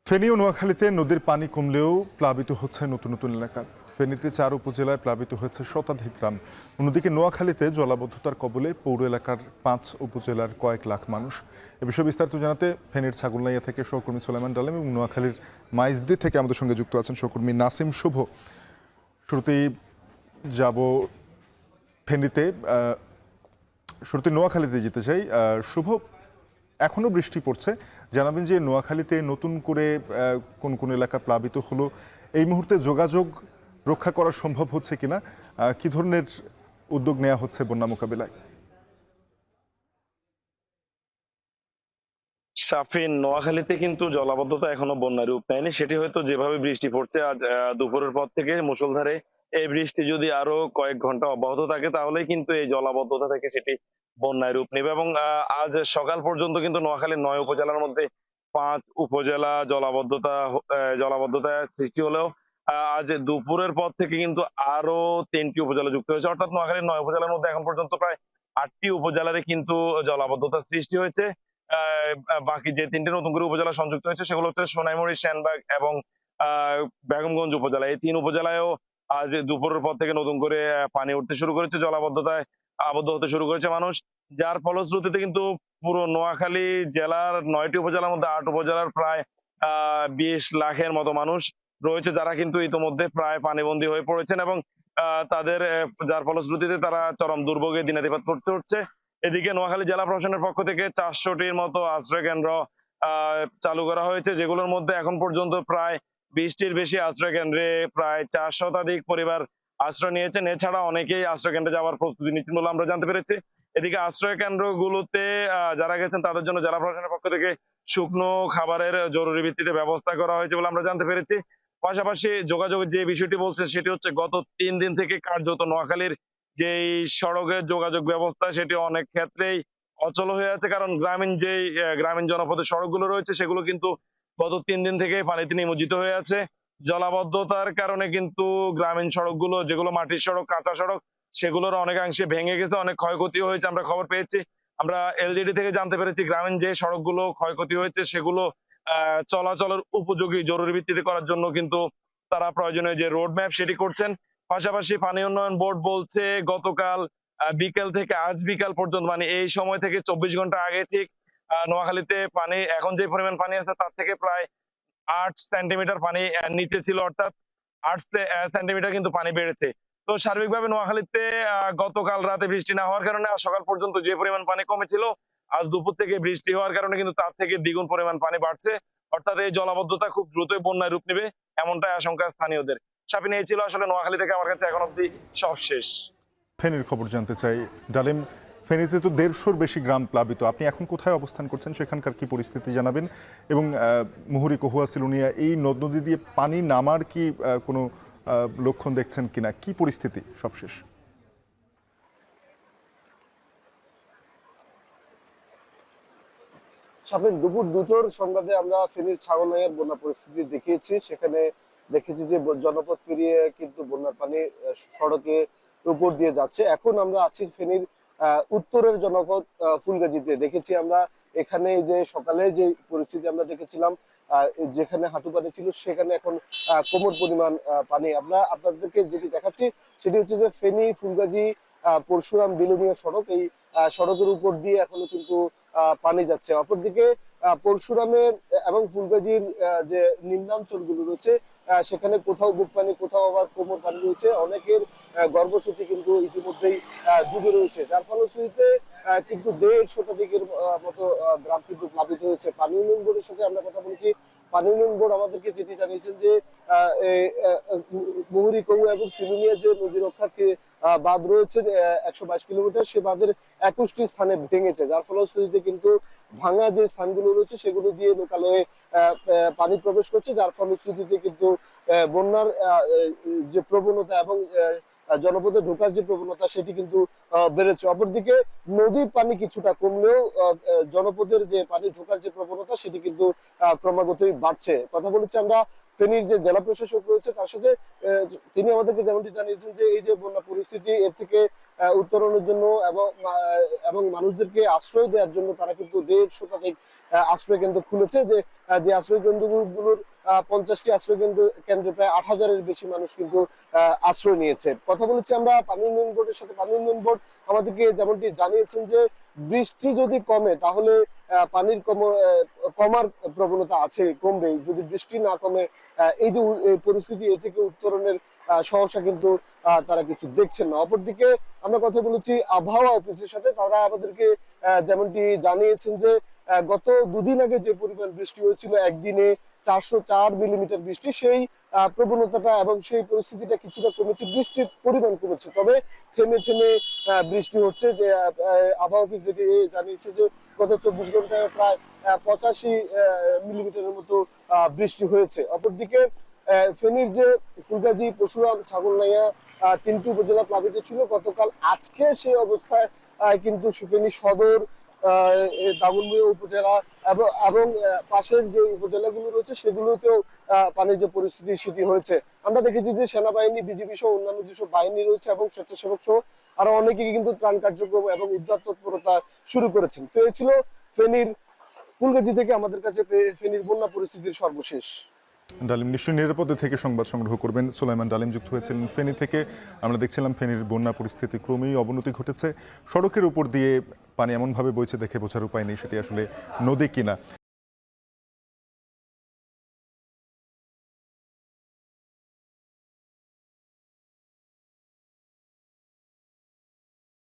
ফেনী ও নোয়াখালীতে নদীর পানি কমলেও প্লাবিত হচ্ছে নতুন নতুন এলাকা। ফেনীতে 4 উপজেলায় প্লাবিত হয়েছে শতাধিক গ্রাম। অন্যদিকে নোয়াখালীতে জলাবদ্ধতার কবলে পৌর এলাকার 5 উপজেলার কয়েক লাখ মানুষ। এ বিষয়ে বিস্তারিত জানাতে ফেনীর ছাগলনাইয়া থেকে সহকর্মী সোলাইমান ডালিম এবং নোয়াখালীর মাইজদি থেকে আমাদের সঙ্গে যুক্ত আছেন সহকর্মী নাসিম শুভ। শুরুতেই যাব ফেনীতে, শুরুতে নোয়াখালীতে যেতে চাই। শুভ, এখনো বৃষ্টি পড়ছে, জানাবেন যে নোয়াখালীতে নতুন করে কোন কোন এলাকা প্লাবিত হলো, এই মুহূর্তে যোগাযোগ রক্ষা করা সম্ভব হচ্ছে কিনা, কি ধরনের উদ্যোগ নেওয়া হচ্ছে বন্যা মোকাবিলায়? সাফিন, নোয়াখালীতে কিন্তু জলাবদ্ধতা এখনো বন্যার রূপ নেয়নি। সেটি হয়তো যেভাবে বৃষ্টি পড়ছে আজ দুপুরের পর থেকে মুষলধারে, এই বৃষ্টি যদি আরো কয়েক ঘন্টা অব্যাহত থাকে তাহলেই কিন্তু এই জলাবদ্ধতা থেকে সেটি বন্যায় রূপ নেবে। এবং আজ সকাল পর্যন্ত কিন্তু নোয়াখালীর 9 উপজেলার মধ্যে 5 উপজেলা জলাবদ্ধতায় সৃষ্টি হলেও আজ দুপুরের পর থেকে কিন্তু আরো 3টি উপজেলা যুক্ত হয়েছে। অর্থাৎ নোয়াখালীর 9 উপজেলার মধ্যে এখন পর্যন্ত প্রায় 8টি উপজেলারে কিন্তু জলাবদ্ধতার সৃষ্টি হয়েছে। বাকি যে 3টে নতুন করে উপজেলা সংযুক্ত হয়েছে সেগুলো হচ্ছে সোনাইমুড়ি, সেনবাগ এবং বেগমগঞ্জ উপজেলা। এই 3 উপজেলায়ও আজ দুপুরের পর থেকে নতুন করে পানি উঠতে শুরু করেছে, জলাবদ্ধতায় আবদ্ধ হতে শুরু করেছে মানুষ। যার ফলশ্রুতিতে কিন্তু পুরো নোয়াখালী জেলার 9টি উপজেলার মধ্যে 8 উপজেলার প্রায় 20 লাখের মতো মানুষ রয়েছে, যারা কিন্তু ইতোমধ্যে প্রায় পানিবন্দী হয়ে পড়েছেন এবং তাদের যার ফলশ্রুতিতে তারা চরম দুর্ভোগে দিনাতিপাত করতে হচ্ছে। এদিকে নোয়াখালী জেলা প্রশাসনের পক্ষ থেকে 400টির মতো আশ্রয় কেন্দ্র চালু করা হয়েছে, যেগুলোর মধ্যে এখন পর্যন্ত প্রায় 20টির বেশি আশ্রয় কেন্দ্রে প্রায় 4 শতাধিক পরিবার আশ্রয় নিয়েছেন। এছাড়া অনেকেই আশ্রয় কেন্দ্রে যাওয়ার প্রস্তুতি নিচ্ছেন বলে আমরা জানতে পেরেছি। এদিকে আশ্রয় কেন্দ্রগুলোতে যারা গেছেন তাদের জন্য জেলা প্রশাসনের পক্ষ থেকে শুকনো খাবারের জরুরি ভিত্তিতে ব্যবস্থা করা হয়েছে বলে আমরা জানতে পেরেছি। পাশাপাশি যোগাযোগের যে বিষয়টি বলছে সেটি হচ্ছে গত 3 দিন থেকে কার্যত নোয়াখালীর যেই সড়কের যোগাযোগ ব্যবস্থা সেটি অনেক ক্ষেত্রেই অচল হয়ে আছে, কারণ গ্রামীণ জনপদের সড়কগুলো রয়েছে সেগুলো কিন্তু গত 3 দিন থেকে পানিতে নিমজ্জিত হয়ে আছে। জলাবদ্ধতার কারণে কিন্তু গ্রামীণ সড়কগুলো, যেগুলো মাটির সড়ক, কাঁচা সড়ক, সেগুলোর অনেকাংশে ভেঙে গেছে, অনেক ক্ষয়ক্ষতি হয়েছে। আমরা খবর পেয়েছি, আমরা এলজিডি থেকে জানতে পেরেছি গ্রামীণ যে সড়কগুলো ক্ষয়ক্ষতি হয়েছে সেগুলো চলাচলের উপযোগী জরুরি ভিত্তিতে করার জন্য কিন্তু তারা প্রয়োজনীয় যে রোড ম্যাপ সেটি করছেন। পাশাপাশি পানি উন্নয়ন বোর্ড বলছে গতকাল বিকেল থেকে আজ বিকাল পর্যন্ত, মানে এই সময় থেকে 24 ঘন্টা আগে ঠিক নোয়াখালীতে পানি, এখন যে পরিমাণ পানি আছে তার থেকে প্রায় 8 সেন্টিমিটার পানি নিচে ছিল, অর্থাৎ 8 সেন্টিমিটার কিন্তু পানি বেড়েছে। তো সার্বিকভাবে নোয়াখালীতে গতকাল রাতে বৃষ্টি না হওয়ার কারণে আজ সকাল পর্যন্ত যে পরিমাণ পানি কমেছিল, আজ দুপুর থেকে বৃষ্টি হওয়ার কারণে কিন্তু তার থেকে দ্বিগুণ পরিমাণ পানি বাড়ছে। অর্থাৎ এই জলাবদ্ধতা খুব দ্রুতই বন্যায় রূপ নেবে, এমনটাই আশঙ্কা স্থানীয়দের। সাবিনা, এই ছিল আসলে নোয়াখালী থেকে আমার কাছে এখন অব্দি সব শেষ। ফেনীর খবর জানতে চাই ডালিম। ফেনীতে তো 150-র বেশি গ্রাম প্লাবিত, আপনি এখন কোথায় অবস্থান করছেন, সেখানকার কি পরিস্থিতি জানাবেন? এবং মুহুরী, কহুয়া, সিলুনিয়া এই নদ নদী দিয়ে পানি নামার কি কোনো লক্ষণ দেখছেন কিনা, কি পরিস্থিতি সবশেষ? সাফিন, দুপুর 2টোর সংবাদে আমরা ফেনীর ছাগলনাইয়ার বন্যা পরিস্থিতি দেখিয়েছি। সেখানে দেখেছি যে জনপদ পেরিয়ে কিন্তু বন্যার পানি সড়কের উপর দিয়ে যাচ্ছে। এখন আমরা আছি ফেনীর উত্তরের জনপদ ফুলগাজীতে। দেখেছি আমরা এখানে যে সকালে যে পরিস্থিতি আমরা দেখেছিলাম, যেখানে হাঁটু পানি ছিল সেখানে এখন কোমর পরিমাণ পানি। আমরা আপনাদেরকে যেটি দেখাচ্ছি সেটি হচ্ছে যে ফেনী ফুলগাজী পরশুরাম বিলোনিয়া সড়ক, এই সড়কের উপর দিয়ে এখনো কিন্তু পানি যাচ্ছে। অপরদিকে পরশুরামের এবং ফুলগাজীর যে নিম্নাঞ্চলগুলো রয়েছে সেখানে কোথাও বুক পানি, কোথাও আবার কোমর পানি রয়েছে। অনেকের গর্ভসূচি কিন্তু ইতিমধ্যেই ডুবে রয়েছে, যার ফলশ্রুতিতে কিন্তু 150 শতাধিকের মতো গ্রাম কিন্তু প্লাবিত হয়েছে। পানি উন্নয়ন বোর্ডের সাথে আমরা কথা বলেছি। পানি উন্নয়ন বোর্ড আমাদেরকে যেটি জানিয়েছেন যে মুহুরী, কহুয়া এবং সিলুনিয়া যে নদী রক্ষাকে বাঁধ রয়েছে 122 কিলোমিটার, সে বাঁধের 21টি স্থানে ভেঙেছে, যার ফলশ্রুতিতে কিন্তু ভাঙা যে স্থানগুলো রয়েছে সেগুলো দিয়ে লোকালয়ে পানি প্রবেশ করছে, যার ফলশ্রুতিতে কিন্তু বন্যার যে প্রবণতা এবং জনপদে ঢোকার যে প্রবণতা সেটি কিন্তু বেড়েছে। অপরদিকে নদীর পানি কিছুটা কমলেও জনপদের যে পানি ঢোকার যে প্রবণতা সেটি কিন্তু ক্রমাগতই বাড়ছে। কথা বলেছি আমরা ফেনীর যে জেলা প্রশাসক রয়েছে তার সাথে তিনি আমাদেরকে যেমনটি জানিয়েছেন যে এই যে বন্যা পরিস্থিতি এর থেকে উত্তরণের জন্য এবং মানুষদেরকে আশ্রয় দেওয়ার জন্য তারা কিন্তু 1.5 শতাধিক আশ্রয় কেন্দ্র খুলেছে, যে আশ্রয় কেন্দ্রগুলোর 50টি আশ্রয় কেন্দ্রে প্রায় 8,000-এর বেশি মানুষ কিন্তু আশ্রয় নিয়েছে। কথা বলেছি আমরা পানি উন্নয়ন বোর্ডের সাথে। পানি উন্নয়ন বোর্ড আমাদেরকে যেমনটি জানিয়েছেন যে বৃষ্টি যদি কমে তাহলে পানির কমার প্রবণতা আছে, কমবে। যদি বৃষ্টি না কমে এই যে পরিস্থিতি এ থেকে উত্তরণের সহসা কিন্তু তারা কিছু দেখছেন না। অপরদিকে আমরা কথা বলেছি আবহাওয়া অফিসের সাথে, তারা আমাদেরকে যেমনটি জানিয়েছেন যে গত দুদিন আগে যে পরিমাণ বৃষ্টি হয়েছিল, একদিনে 404 মিলিমিটার বৃষ্টি, সেই প্রবণতাটা এবং সেই পরিস্থিতিটা কিছুটা কমেছে, বৃষ্টির পরিমাণ কমেছে, তবে থেমে থেমে বৃষ্টি হচ্ছে। যে আবহাওয়া অফিস যেটি জানিয়েছে যে গত 24 ঘন্টায় প্রায় 85 মিলিমিটারের মতো বৃষ্টি হয়েছে। অপরদিকে ফেনীর যে ফুলগাজী, পরশুরাম, ছাগলনাইয়া 3টি উপজেলা প্লাবিত ছিল গতকাল। আজকে সেই অবস্থায় কিন্তু ফেনী সদর, দাগনভূঞা উপজেলা এবং পাশের যে উপজেলাগুলো রয়েছে সেগুলোতেও পানির যে পরিস্থিতি সেটি হয়েছে। আমরা দেখেছি যে সেনাবাহিনী, বিজিবি সহ অন্যান্য যেসব বাহিনী রয়েছে এবং স্বেচ্ছাসেবক সহ আরো অনেকেই কিন্তু ত্রাণ কার্যক্রম এবং উদ্ধার তৎপরতা শুরু করেছেন। তো এই ছিল ফেনীর ফুলগাজী থেকে আমাদের কাছে ফেনীর বন্যা পরিস্থিতির সর্বশেষ। ডালিম নিশ্চয়ই নিরাপদে থেকে সংবাদ সংগ্রহ করবেন। সুলাইমান ডালিম যুক্ত হয়েছিলেন ফেনী থেকে। আমরা দেখছিলাম ফেনীর বন্যা পরিস্থিতি ক্রমেই অবনতি ঘটেছে। সড়কের উপর দিয়ে পানি এমনভাবে বইছে দেখে বোঝার উপায় নেই সেটি আসলে নদী কিনা।